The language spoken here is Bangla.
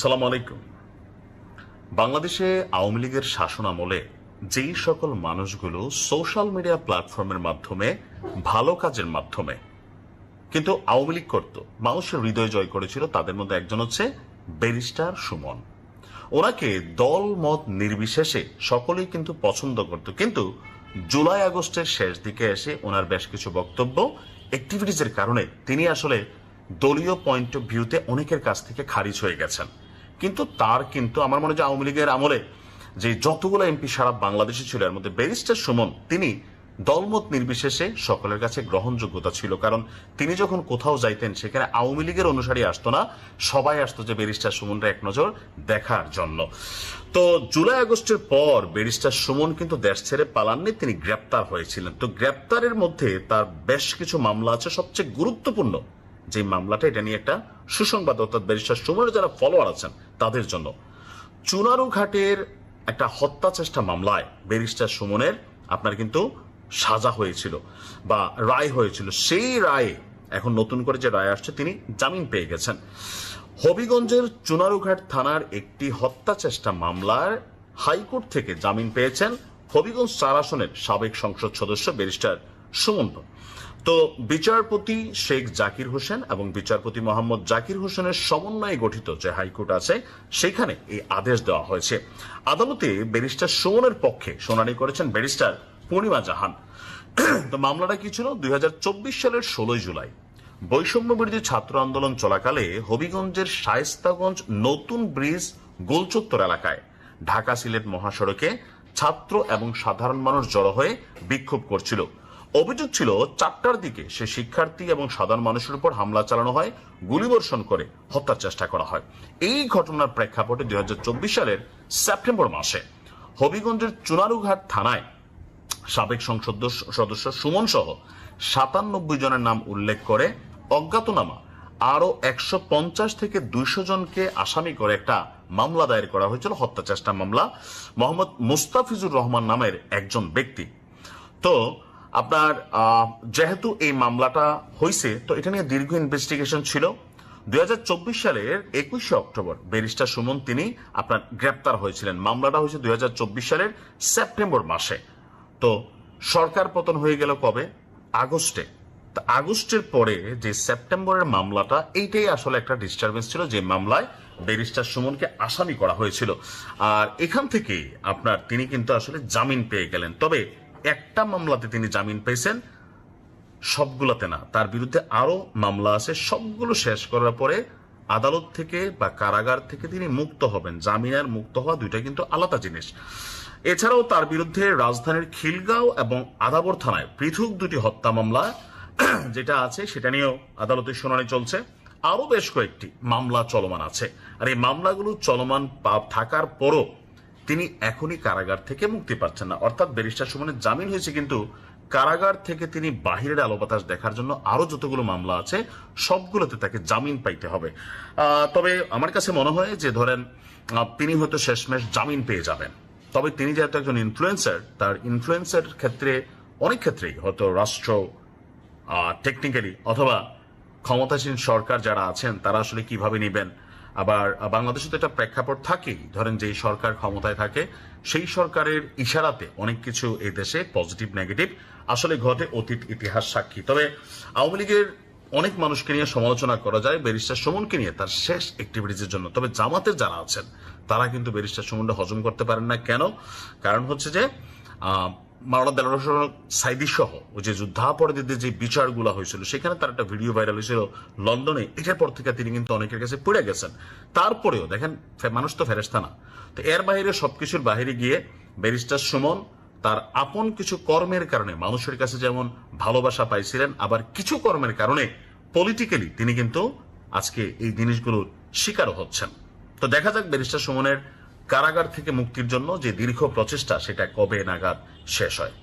সালাম আলাইকুম। বাংলাদেশে আওয়ামী লীগের শাসন আমলে যেই সকল মানুষগুলো সোশ্যাল মিডিয়া প্ল্যাটফর্মের মাধ্যমে ভালো কাজের মাধ্যমে কিন্তু আওয়ামী লীগ করত, মানুষের হৃদয় জয় করেছিল, তাদের মধ্যে একজন হচ্ছে ব্যারিস্টার সুমন। ওনাকে দল মত নির্বিশেষে সকলেই কিন্তু পছন্দ করত, কিন্তু জুলাই আগস্টের শেষ দিকে এসে ওনার বেশ কিছু বক্তব্য অ্যাক্টিভিটিজের কারণে তিনি আসলে দলীয় পয়েন্ট অফ ভিউতে অনেকের কাছ থেকে খারিজ হয়ে গেছেন। কিন্তু তার কিন্তু আমার মনে হয় আওয়ামী লীগের আমলে যে যতগুলো এমপি সারা বাংলাদেশে ছিল এর মধ্যে ব্যারিস্টার সুমন তিনি দলমত নির্বিশেষে সকলের কাছে গ্রহণযোগ্যতা ছিল, কারণ তিনি যখন কোথাও যাইতেন সেখানে আওয়ামী লীগের অনুসারী আসতো না, সবাই আসতো যে ব্যারিস্টার সুমনরা এক নজর দেখার জন্য। তো জুলাই আগস্টের পর ব্যারিস্টার সুমন কিন্তু দেশ ছেড়ে পালাননি, তিনি গ্রেপ্তার হয়েছিলেন। তো গ্রেপ্তারের মধ্যে তার বেশ কিছু মামলা আছে। সবচেয়ে গুরুত্বপূর্ণ যে মামলাটা, এটা নিয়ে একটা সুসংবাদ, অর্থাৎ ব্যারিস্টার সুমনের যারা ফলোয়ার আছেন তাদের জন্য। চুনারুঘাটের একটা হত্যা চেষ্টা মামলায় ব্যারিস্টার সুমনের আপনার কিন্তু সাজা হয়েছিল বা রায় হয়েছিল। সেই রায়ে এখন নতুন করে যে রায় আসছে, তিনি জামিন পেয়ে গেছেন। হবিগঞ্জের চুনারুঘাট থানার একটি হত্যা চেষ্টা মামলার হাইকোর্ট থেকে জামিন পেয়েছেন হবিগঞ্জ ৪ আসনের সাবেক সংসদ সদস্য ব্যারিস্টার সুমন। তো বিচারপতি শেখ জাকির হোসেন এবং বিচারপতি মোহাম্মদ জাকির হোসেনের সমন্বয়ে গঠিত যে হাইকোর্ট আছে সেখানে এই আদেশ দেওয়া হয়েছে। আদালতে ব্যারিস্টার সুমনের পক্ষে শুনানি করেছেন ব্যারিস্টার পূর্ণিমা জাহান। তো মামলাটা কি ছিল? ২০২৪ সালের ১৬ জুলাই বৈষম্য বিরোধী ছাত্র আন্দোলন চলাকালে হবিগঞ্জের শায়েস্তাগঞ্জ নতুন ব্রিজ গোলচত্বর এলাকায় ঢাকা সিলেট মহাসড়কে ছাত্র এবং সাধারণ মানুষ জড়ো হয়ে বিক্ষোভ করছিল। অভিযোগ ছিল ৪টার দিকে সে শিক্ষার্থী এবং সাধারণ মানুষের উপর হামলা চালানো হয়, গুলিবর্ষণ করে হত্যার চেষ্টা করা হয়। এই ঘটনার প্রেক্ষাপটে ২০২৪ সালের সেপ্টেম্বর মাসে হবিগঞ্জের চুনারুঘাট থানায় সাবেক সংসদ সদস্য সুমন সহ ৯৭ জনের নাম উল্লেখ করে অজ্ঞাতনামা আরো ১৫০ থেকে ২০০ জনকে আসামি করে একটা মামলা দায়ের করা হয়েছিল, হত্যা চেষ্টা মামলা। মোহাম্মদ মুস্তাফিজুর রহমান নামের একজন ব্যক্তি। তো আপনার যেহেতু এই মামলাটা হয়েছে, তো এটা নিয়ে দীর্ঘ ইনভেস্টিগেশন ছিল। ২০২৪ সালের ২১শে অক্টোবর ব্যারিস্টার সুমন তিনি আপনার গ্রেপ্তার হয়েছিলেন। মামলাটা হয়েছে ২০২৪ সালের সেপ্টেম্বর মাসে। তো সরকার পতন হয়ে গেল কবে? আগস্টে। তো আগস্টের পরে যে সেপ্টেম্বরের মামলাটা, এইটাই আসলে একটা ডিস্টারবেন্স ছিল, যে মামলায় ব্যারিস্টার সুমনকে আসামি করা হয়েছিল। আর এখান থেকে আপনার তিনি কিন্তু আসলে জামিন পেয়ে গেলেন। তবে একটা মামলাতে তিনি জামিন পেয়েছেন, সবগুলোতে না। তার বিরুদ্ধে আরো মামলা আছে, সবগুলো শেষ করার পরে আদালত থেকে বা কারাগার থেকে তিনি মুক্ত হবেন। জামিন আর মুক্ত হওয়া দুইটা কিন্তু আলাদা জিনিস। এছাড়াও তার বিরুদ্ধে রাজধানীর খিলগাঁও এবং আদাবর থানায় পৃথক দুটি হত্যা মামলা যেটা আছে সেটা নিয়েও আদালতের শুনানি চলছে। আরো বেশ কয়েকটি মামলা চলমান আছে। আর এই মামলাগুলো চলমান থাকার পরও তিনি এখনই কারাগার থেকে মুক্তি পাচ্ছেন না। অর্থাৎ ব্যারিস্টার সুমনের জামিন হয়েছে, কিন্তু কারাগার থেকে তিনি বাহিরের আলো বাতাস দেখার জন্য আরো যতগুলো মামলা আছে সবগুলোতে তাকে জামিন পাইতে হবে। তবে আমার কাছে মনে হয় যে ধরেন তিনি হয়তো শেষমেশ জামিন পেয়ে যাবেন। তবে তিনি যেহেতু একজন ইনফ্লুয়েন্সার, তার ইনফ্লুয়েন্সের ক্ষেত্রে অনেক ক্ষেত্রেই হয়তো রাষ্ট্র টেকনিক্যালি অথবা ক্ষমতাসীন সরকার যারা আছেন তারা আসলে কিভাবে নেবেন। আবার বাংলাদেশে তো একটা প্রেক্ষাপট থাকেই, ধরেন যেই সরকার ক্ষমতায় থাকে সেই সরকারের ইশারাতে অনেক কিছু এই দেশে পজিটিভ নেগেটিভ আসলে ঘটে, অতীত ইতিহাস সাক্ষী। তবে আওয়ামী লীগের অনেক মানুষকে নিয়ে সমালোচনা করা যায় ব্যারিস্টার সুমনকে নিয়ে তার শেষ অ্যাক্টিভিটিজের জন্য। তবে জামাতের যারা আছেন তারা কিন্তু ব্যারিস্টার সুমনকে হজম করতে পারেন না। কেন? কারণ হচ্ছে যে মাওলানা দেলোয়ার হোসেন সাইদি সহ ওই যে যুদ্ধাপরাধীদের যে বিচারগুলো হয়েছিল, সেখানে তার একটা ভিডিও ভাইরাল হয়েছিল লন্ডনে। এটার পর থেকে তিনি কিন্তু অনেকের কাছে পড়ে গেছেন। তারপরেও দেখেন, মানুষ তো ফেরেশতা না। তো এর বাইরে সবকিছুর বাইরে গিয়ে ব্যারিস্টার সুমন তার আপন কিছু কর্মের কারণে মানুষের কাছে যেমন ভালোবাসা পাইছিলেন, আবার কিছু কর্মের কারণে পলিটিক্যালি তিনি কিন্তু আজকে এই জিনিসগুলোর শিকারও হচ্ছেন। তো দেখা যাক ব্যারিস্টার সুমনের কারাগার থেকে মুক্তির জন্য যে দীর্ঘ প্রচেষ্টা সেটা কবে নাগাদ শেষ হয়।